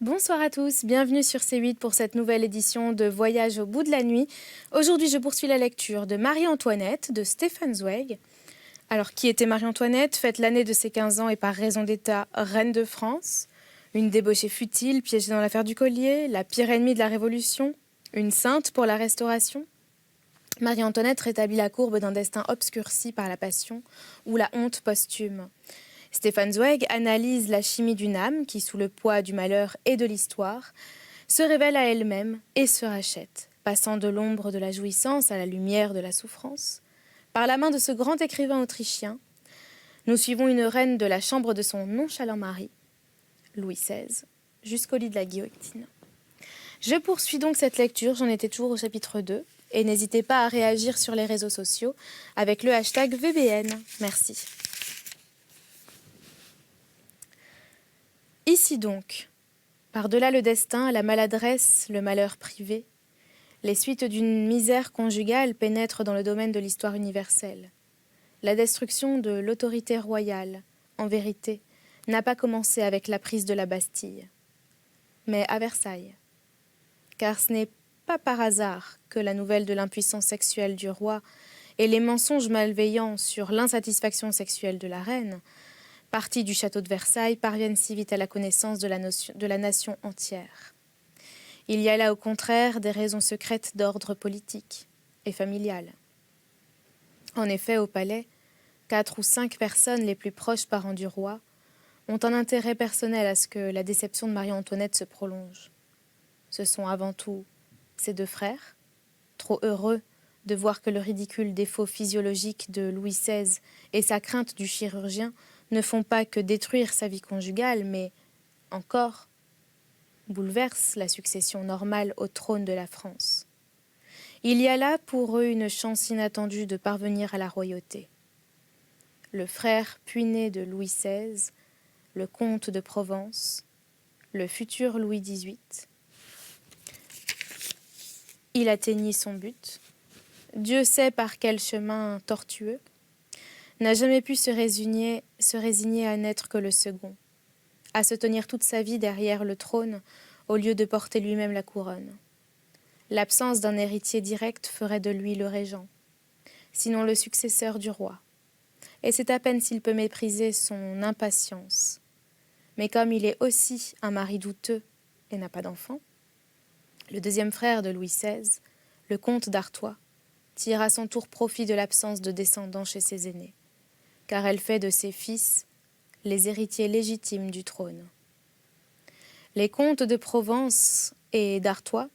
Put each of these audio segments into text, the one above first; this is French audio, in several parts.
Bonsoir à tous, bienvenue sur C8 pour cette nouvelle édition de Voyage au bout de la nuit. Aujourd'hui, je poursuis la lecture de Marie-Antoinette de Stefan Zweig. Alors, qui était Marie-Antoinette? Fête l'année de ses 15 ans et par raison d'État, reine de France. Une débauchée futile, piégée dans l'affaire du collier, la pire ennemie de la Révolution. Une sainte pour la Restauration. Marie-Antoinette rétablit la courbe d'un destin obscurci par la passion ou la honte posthume. Stefan Zweig analyse la chimie d'une âme qui, sous le poids du malheur et de l'histoire, se révèle à elle-même et se rachète, passant de l'ombre de la jouissance à la lumière de la souffrance. Par la main de ce grand écrivain autrichien, nous suivons une reine de la chambre de son nonchalant mari, Louis XVI, jusqu'au lit de la guillotine. Je poursuis donc cette lecture, j'en étais toujours au chapitre 2, et n'hésitez pas à réagir sur les réseaux sociaux avec le hashtag VBN. Merci. Ici donc, par-delà le destin, la maladresse, le malheur privé, les suites d'une misère conjugale pénètrent dans le domaine de l'histoire universelle. La destruction de l'autorité royale, en vérité, n'a pas commencé avec la prise de la Bastille, mais à Versailles. Car ce n'est pas par hasard que la nouvelle de l'impuissance sexuelle du roi et les mensonges malveillants sur l'insatisfaction sexuelle de la reine, partis du château de Versailles, parviennent si vite à la connaissance de la nation entière. Il y a là au contraire des raisons secrètes d'ordre politique et familial. En effet, au palais, 4 ou 5 personnes les plus proches parents du roi ont un intérêt personnel à ce que la déception de Marie-Antoinette se prolonge. Ce sont avant tout ses 2 frères, trop heureux de voir que le ridicule défaut physiologique de Louis XVI et sa crainte du chirurgien ne font pas que détruire sa vie conjugale, mais encore bouleversent la succession normale au trône de la France. Il y a là pour eux une chance inattendue de parvenir à la royauté. Le frère puiné de Louis XVI, le comte de Provence, le futur Louis XVIII. Il atteignit son but. Dieu sait par quel chemin tortueux, n'a jamais pu se résigner à n'être que le second, à se tenir toute sa vie derrière le trône au lieu de porter lui-même la couronne. L'absence d'un héritier direct ferait de lui le régent, sinon le successeur du roi. Et c'est à peine s'il peut mépriser son impatience. Mais comme il est aussi un mari douteux et n'a pas d'enfant, le deuxième frère de Louis XVI, le comte d'Artois, tire à son tour profit de l'absence de descendants chez ses aînés, car elle fait de ses fils les héritiers légitimes du trône. Les comtes de Provence et d'Artois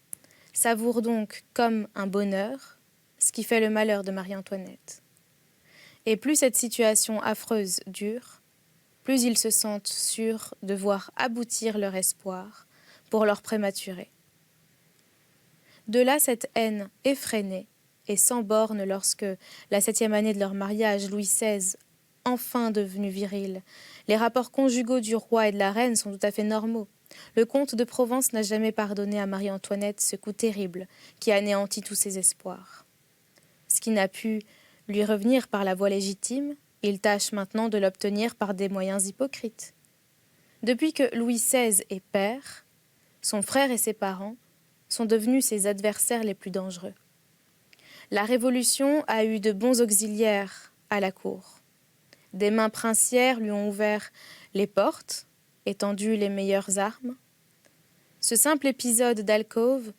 savourent donc comme un bonheur ce qui fait le malheur de Marie-Antoinette. Et plus cette situation affreuse dure, plus ils se sentent sûrs de voir aboutir leur espoir pour leur prématuré. De là cette haine effrénée et sans borne lorsque, la 7e année de leur mariage, Louis XVI, enfin devenu viril, les rapports conjugaux du roi et de la reine sont tout à fait normaux. Le comte de Provence n'a jamais pardonné à Marie-Antoinette ce coup terrible qui anéantit tous ses espoirs. Ce qui n'a pu lui revenir par la voie légitime, il tâche maintenant de l'obtenir par des moyens hypocrites. Depuis que Louis XVI est père, son frère et ses parents sont devenus ses adversaires les plus dangereux. La Révolution a eu de bons auxiliaires à la cour. Des mains princières lui ont ouvert les portes, étendu les meilleures armes. Ce simple épisode d'alcôve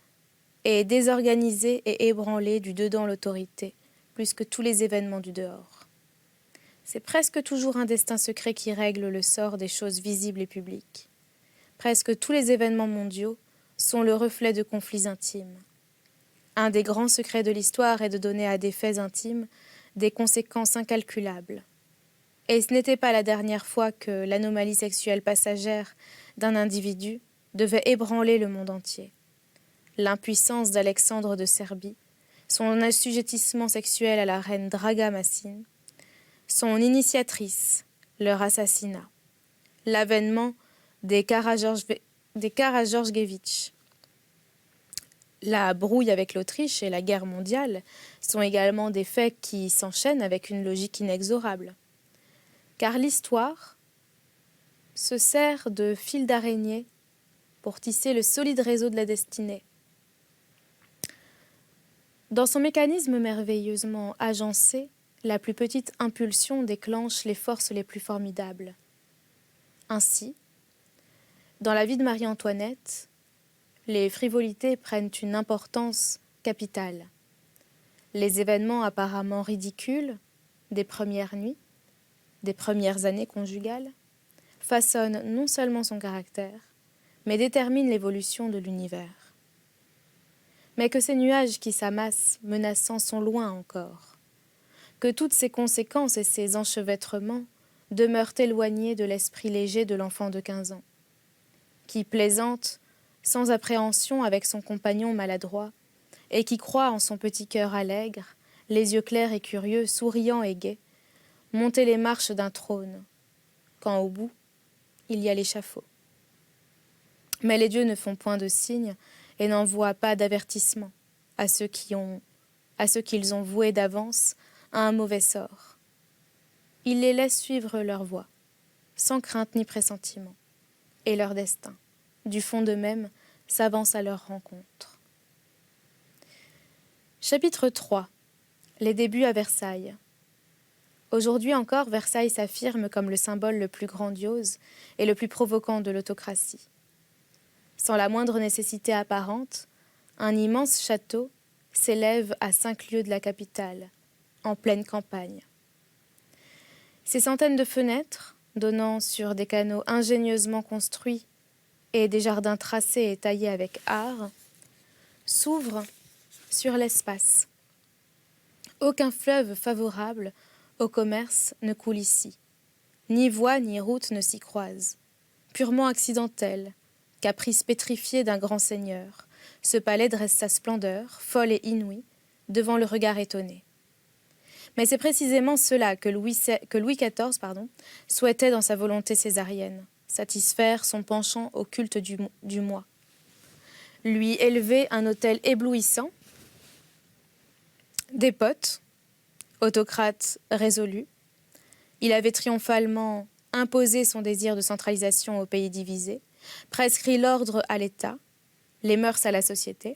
est désorganisé et ébranlé du dedans l'autorité, plus que tous les événements du dehors. C'est presque toujours un destin secret qui règle le sort des choses visibles et publiques. Presque tous les événements mondiaux sont le reflet de conflits intimes. Un des grands secrets de l'histoire est de donner à des faits intimes des conséquences incalculables. Et ce n'était pas la dernière fois que l'anomalie sexuelle passagère d'un individu devait ébranler le monde entier. L'impuissance d'Alexandre de Serbie, son assujettissement sexuel à la reine Draga Massine, son initiatrice, leur assassinat, l'avènement des Karageorgievitch. La brouille avec l'Autriche et la guerre mondiale sont également des faits qui s'enchaînent avec une logique inexorable. Car l'histoire se sert de fil d'araignée pour tisser le solide réseau de la destinée. Dans son mécanisme merveilleusement agencé, la plus petite impulsion déclenche les forces les plus formidables. Ainsi, dans la vie de Marie-Antoinette, les frivolités prennent une importance capitale. Les événements apparemment ridicules des premières nuits, des premières années conjugales, façonnent non seulement son caractère, mais déterminent l'évolution de l'univers. Mais que ces nuages qui s'amassent menaçants sont loin encore, que toutes ces conséquences et ces enchevêtrements demeurent éloignés de l'esprit léger de l'enfant de 15 ans, qui plaisante sans appréhension avec son compagnon maladroit, et qui croit en son petit cœur allègre, les yeux clairs et curieux, souriant et gai, monter les marches d'un trône, quand au bout, il y a l'échafaud. Mais les dieux ne font point de signe et n'envoient pas d'avertissement à ceux qu'ils ont voués d'avance à un mauvais sort. Ils les laissent suivre leur voie, sans crainte ni pressentiment, et leur destin, du fond d'eux-mêmes, s'avance à leur rencontre. Chapitre 3. Les débuts à Versailles. Aujourd'hui encore, Versailles s'affirme comme le symbole le plus grandiose et le plus provoquant de l'autocratie. Sans la moindre nécessité apparente, un immense château s'élève à 5 lieues de la capitale, en pleine campagne. Ses centaines de fenêtres, donnant sur des canaux ingénieusement construits et des jardins tracés et taillés avec art, s'ouvrent sur l'espace. Aucun fleuve favorable au commerce ne coule ici. Ni voie ni route ne s'y croisent. Purement accidentel, caprice pétrifié d'un grand seigneur, ce palais dresse sa splendeur, folle et inouïe, devant le regard étonné. Mais c'est précisément cela que Louis XIV souhaitait dans sa volonté césarienne, satisfaire son penchant au culte du moi. Lui élever un hôtel éblouissant, despote, autocrate résolu, il avait triomphalement imposé son désir de centralisation au pays divisé, prescrit l'ordre à l'État, les mœurs à la société,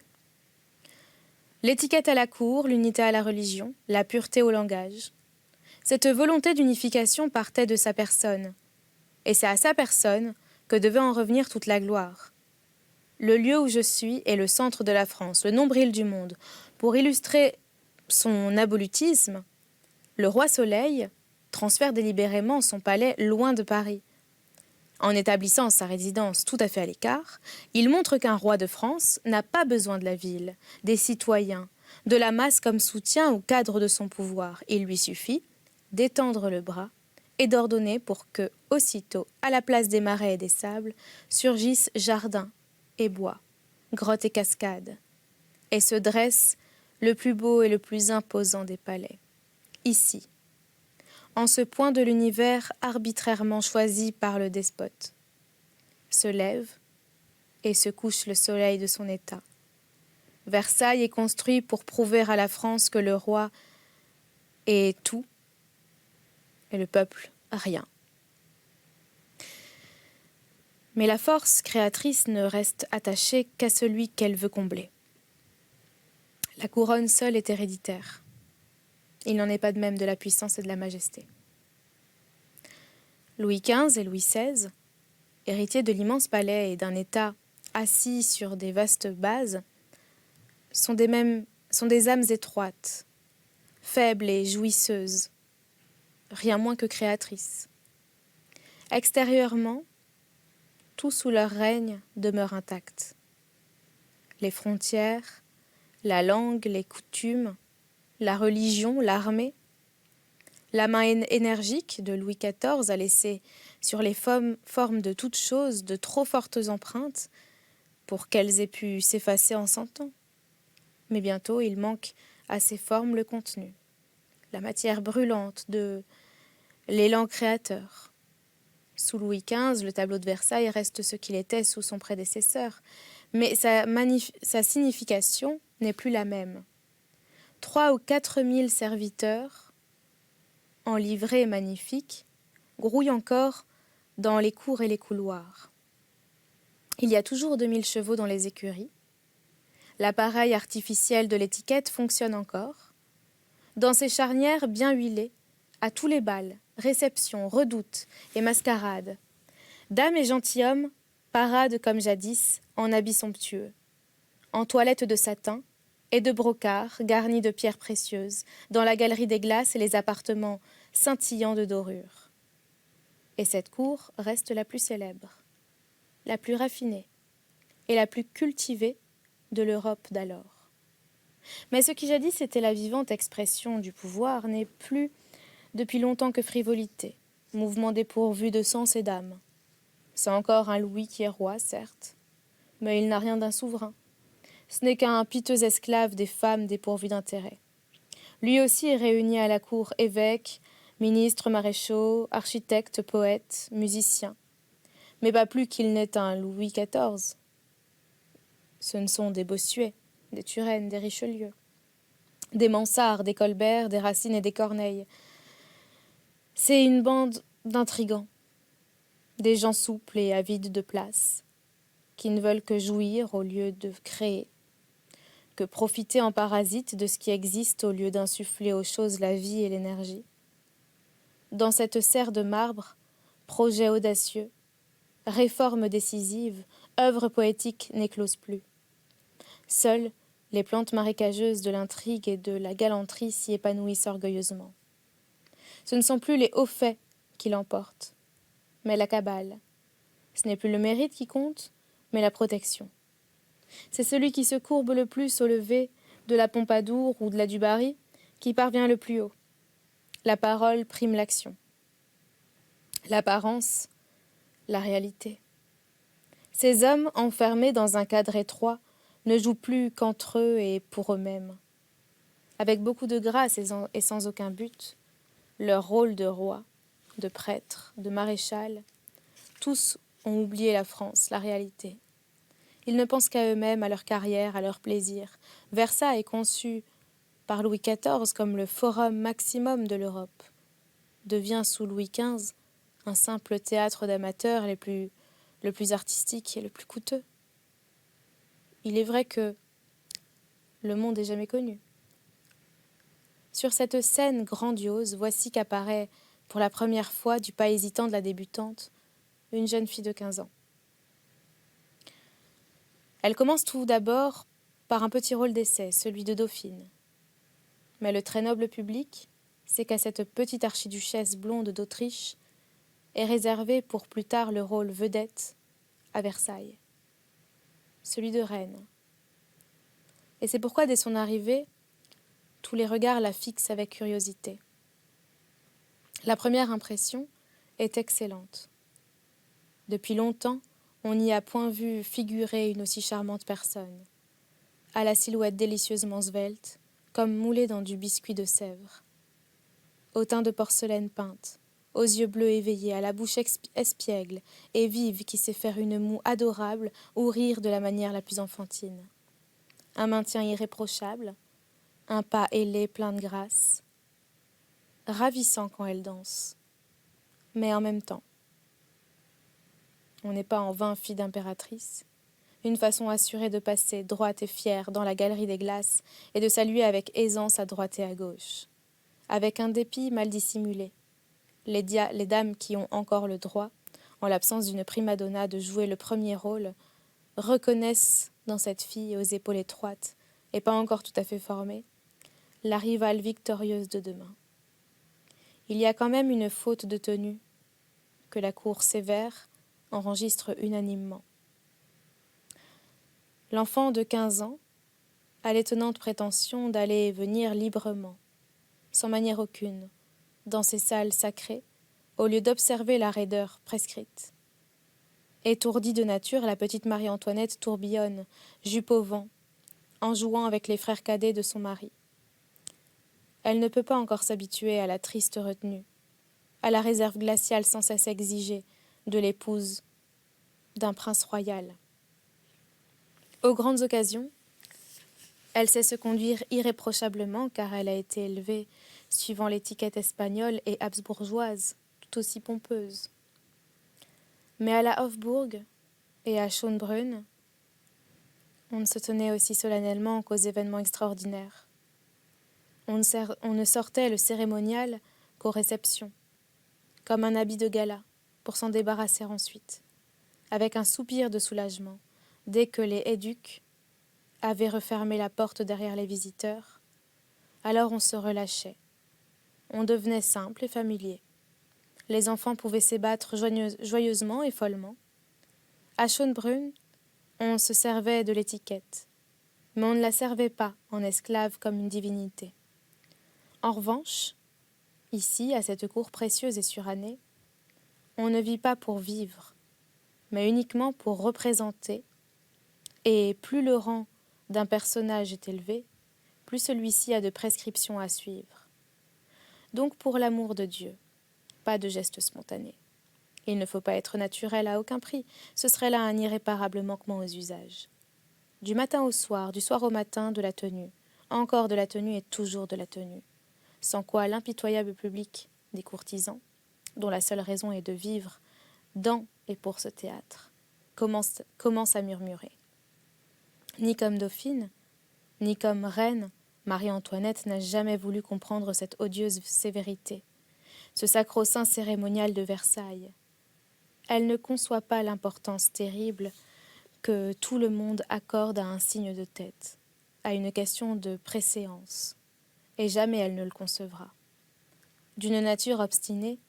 l'étiquette à la cour, l'unité à la religion, la pureté au langage. Cette volonté d'unification partait de sa personne, et c'est à sa personne que devait en revenir toute la gloire. Le lieu où je suis est le centre de la France, le nombril du monde. Pour illustrer son abolutisme, le roi Soleil transfère délibérément son palais loin de Paris. En établissant sa résidence tout à fait à l'écart, il montre qu'un roi de France n'a pas besoin de la ville, des citoyens, de la masse comme soutien ou cadre de son pouvoir. Il lui suffit d'étendre le bras et d'ordonner pour que, aussitôt, à la place des marais et des sables, surgissent jardins et bois, grottes et cascades, et se dresse le plus beau et le plus imposant des palais. Ici, en ce point de l'univers arbitrairement choisi par le despote, se lève et se couche le soleil de son état. Versailles est construit pour prouver à la France que le roi est tout et le peuple rien. Mais la force créatrice ne reste attachée qu'à celui qu'elle veut combler. La couronne seule est héréditaire. Il n'en est pas de même de la puissance et de la majesté. Louis XV et Louis XVI, héritiers de l'immense palais et d'un État assis sur des vastes bases, sont des âmes étroites, faibles et jouisseuses, rien moins que créatrices. Extérieurement, tout sous leur règne demeure intact. Les frontières, la langue, les coutumes, la religion, l'armée. La main énergique de Louis XIV a laissé sur les formes de toutes choses de trop fortes empreintes pour qu'elles aient pu s'effacer en 100 ans. Mais bientôt, il manque à ces formes le contenu, la matière brûlante de l'élan créateur. Sous Louis XV, le tableau de Versailles reste ce qu'il était sous son prédécesseur, mais sa signification n'est plus la même. 3 ou 4 000 serviteurs, en livrée magnifique, grouillent encore dans les cours et les couloirs. Il y a toujours 2000 chevaux dans les écuries. L'appareil artificiel de l'étiquette fonctionne encore. Dans ces charnières bien huilées, à tous les bals, réceptions, redoutes et mascarades, dames et gentilshommes paradent comme jadis en habits somptueux, en toilettes de satin et de brocart garnis de pierres précieuses, dans la galerie des glaces et les appartements scintillants de dorures. Et cette cour reste la plus célèbre, la plus raffinée et la plus cultivée de l'Europe d'alors. Mais ce qui jadis était la vivante expression du pouvoir n'est plus depuis longtemps que frivolité, mouvement dépourvu de sens et d'âme. C'est encore un Louis qui est roi, certes, mais il n'a rien d'un souverain. Ce n'est qu'un piteux esclave des femmes dépourvues d'intérêt. Lui aussi est réuni à la cour évêques, ministres, maréchaux, architectes, poètes, musiciens. Mais pas plus qu'il n'est un Louis XIV. Ce ne sont des Bossuet, des Turenne, des Richelieu, des Mansart, des Colbert, des Racine et des Corneille. C'est une bande d'intrigants, des gens souples et avides de place, qui ne veulent que jouir au lieu de créer, que profiter en parasite de ce qui existe au lieu d'insuffler aux choses la vie et l'énergie. Dans cette serre de marbre, projet audacieux, réforme décisive, œuvre poétique n'éclose plus. Seules les plantes marécageuses de l'intrigue et de la galanterie s'y épanouissent orgueilleusement. Ce ne sont plus les hauts faits qui l'emportent, mais la cabale. Ce n'est plus le mérite qui compte, mais la protection. C'est celui qui se courbe le plus au lever de la Pompadour ou de la Dubarry qui parvient le plus haut. La parole prime l'action. L'apparence, la réalité. Ces hommes, enfermés dans un cadre étroit, ne jouent plus qu'entre eux et pour eux-mêmes. Avec beaucoup de grâce et sans aucun but, leur rôle de roi, de prêtre, de maréchal, tous ont oublié la France, la réalité. Ils ne pensent qu'à eux-mêmes, à leur carrière, à leur plaisir. Versailles est conçu par Louis XIV comme le forum maximum de l'Europe, devient sous Louis XV un simple théâtre d'amateurs le plus artistique et le plus coûteux. Il est vrai que le monde est jamais connu. Sur cette scène grandiose, voici qu'apparaît pour la première fois, du pas hésitant de la débutante, une jeune fille de 15 ans. Elle commence tout d'abord par un petit rôle d'essai, celui de Dauphine. Mais le très noble public sait qu'à cette petite archiduchesse blonde d'Autriche est réservé pour plus tard le rôle vedette à Versailles, celui de reine. Et c'est pourquoi dès son arrivée, tous les regards la fixent avec curiosité. La première impression est excellente. Depuis longtemps, on n'y a point vu figurer une aussi charmante personne, à la silhouette délicieusement svelte, comme moulée dans du biscuit de Sèvres. Au teint de porcelaine peinte, aux yeux bleus éveillés, à la bouche espiègle et vive qui sait faire une moue adorable ou rire de la manière la plus enfantine. Un maintien irréprochable, un pas ailé plein de grâce, ravissant quand elle danse, mais en même temps. On n'est pas en vain fille d'impératrice, une façon assurée de passer droite et fière dans la galerie des glaces et de saluer avec aisance à droite et à gauche, avec un dépit mal dissimulé. Les dames qui ont encore le droit, en l'absence d'une prima donna, de jouer le premier rôle, reconnaissent dans cette fille aux épaules étroites et pas encore tout à fait formée, la rivale victorieuse de demain. Il y a quand même une faute de tenue que la cour sévère enregistre unanimement. L'enfant de 15 ans a l'étonnante prétention d'aller et venir librement, sans manière aucune, dans ces salles sacrées, au lieu d'observer la raideur prescrite. Étourdie de nature, la petite Marie-Antoinette tourbillonne, jupe au vent, en jouant avec les frères cadets de son mari. Elle ne peut pas encore s'habituer à la triste retenue, à la réserve glaciale sans cesse exigée de l'épouse d'un prince royal. Aux grandes occasions, elle sait se conduire irréprochablement car elle a été élevée suivant l'étiquette espagnole et habsbourgeoise, tout aussi pompeuse. Mais à la Hofburg, et à Schönbrunn, on ne se tenait aussi solennellement qu'aux événements extraordinaires. On ne sortait le cérémonial qu'aux réceptions, comme un habit de gala, pour s'en débarrasser ensuite, avec un soupir de soulagement, dès que les éduques avaient refermé la porte derrière les visiteurs. Alors on se relâchait. On devenait simple et familier. Les enfants pouvaient s'ébattre joyeusement et follement. À Schönbrunn, on se servait de l'étiquette, mais on ne la servait pas en esclave comme une divinité. En revanche, ici, à cette cour précieuse et surannée, on ne vit pas pour vivre, mais uniquement pour représenter, et plus le rang d'un personnage est élevé, plus celui-ci a de prescriptions à suivre. Donc pour l'amour de Dieu, pas de gestes spontanés. Il ne faut pas être naturel à aucun prix, ce serait là un irréparable manquement aux usages. Du matin au soir, du soir au matin, de la tenue, encore de la tenue et toujours de la tenue, sans quoi l'impitoyable public des courtisans, dont la seule raison est de vivre dans et pour ce théâtre, commence à murmurer. Ni comme dauphine, ni comme reine, Marie-Antoinette n'a jamais voulu comprendre cette odieuse sévérité, ce sacro-saint cérémonial de Versailles. Elle ne conçoit pas l'importance terrible que tout le monde accorde à un signe de tête, à une question de préséance, et jamais elle ne le concevra. D'une nature obstinée,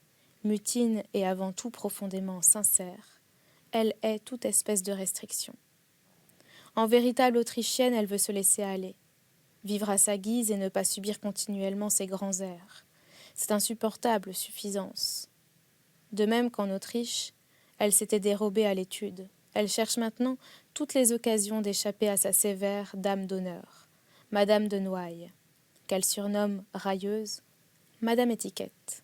mutine et avant tout profondément sincère, elle hait toute espèce de restriction. En véritable Autrichienne, elle veut se laisser aller, vivre à sa guise et ne pas subir continuellement ses grands airs. C'est insupportable suffisance. De même qu'en Autriche, elle s'était dérobée à l'étude. Elle cherche maintenant toutes les occasions d'échapper à sa sévère dame d'honneur, Madame de Noailles, qu'elle surnomme railleuse, Madame Étiquette.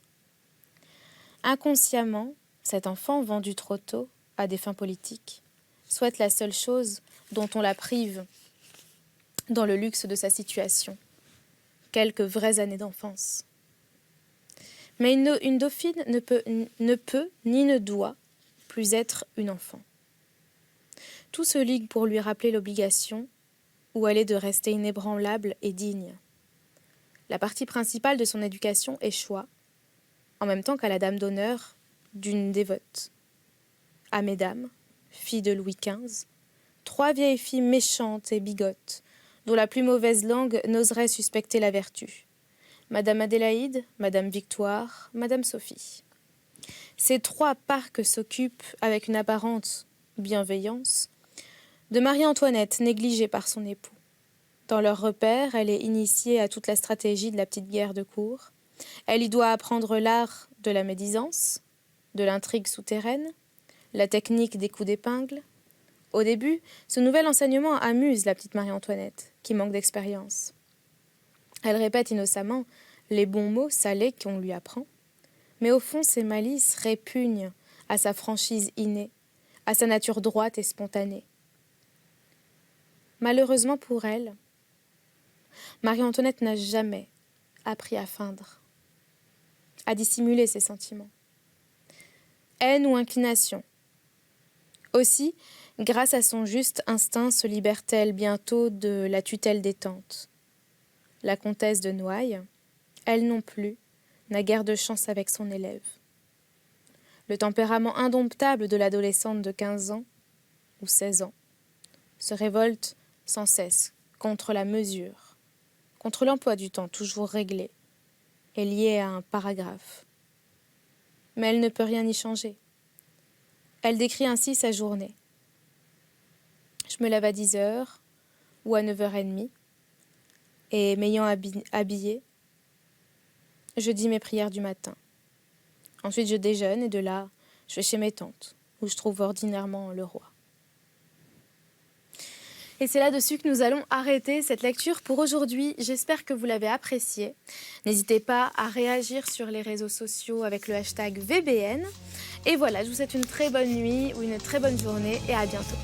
Inconsciemment, cet enfant, vendu trop tôt, à des fins politiques, souhaite la seule chose dont on la prive dans le luxe de sa situation, quelques vraies années d'enfance. Mais une dauphine ne peut ni ne doit plus être une enfant. Tout se ligue pour lui rappeler l'obligation, où elle est de rester inébranlable et digne. La partie principale de son éducation échoua, en même temps qu'à la dame d'honneur d'une dévote. À mesdames, filles de Louis XV, 3 vieilles filles méchantes et bigotes, dont la plus mauvaise langue n'oserait suspecter la vertu. Madame Adélaïde, Madame Victoire, Madame Sophie. Ces 3 parques s'occupent, avec une apparente bienveillance, de Marie-Antoinette négligée par son époux. Dans leur repère, elle est initiée à toute la stratégie de la petite guerre de cour. Elle y doit apprendre l'art de la médisance, de l'intrigue souterraine, la technique des coups d'épingle. Au début, ce nouvel enseignement amuse la petite Marie-Antoinette, qui manque d'expérience. Elle répète innocemment les bons mots salés qu'on lui apprend, mais au fond, ses malices répugnent à sa franchise innée, à sa nature droite et spontanée. Malheureusement pour elle, Marie-Antoinette n'a jamais appris à feindre, à dissimuler ses sentiments. Haine ou inclination. Aussi, grâce à son juste instinct, se libère-t-elle bientôt de la tutelle des tantes. La comtesse de Noailles, elle non plus, n'a guère de chance avec son élève. Le tempérament indomptable de l'adolescente de 15 ans ou 16 ans se révolte sans cesse contre la mesure, contre l'emploi du temps toujours réglé et lié à un paragraphe. Mais elle ne peut rien y changer. Elle décrit ainsi sa journée. Je me lève à 10h ou à 9h30 et m'ayant habillée, je dis mes prières du matin. Ensuite je déjeune et de là, je vais chez mes tantes, où je trouve ordinairement le roi. Et c'est là-dessus que nous allons arrêter cette lecture pour aujourd'hui. J'espère que vous l'avez appréciée. N'hésitez pas à réagir sur les réseaux sociaux avec le hashtag VBN. Et voilà, je vous souhaite une très bonne nuit ou une très bonne journée et à bientôt.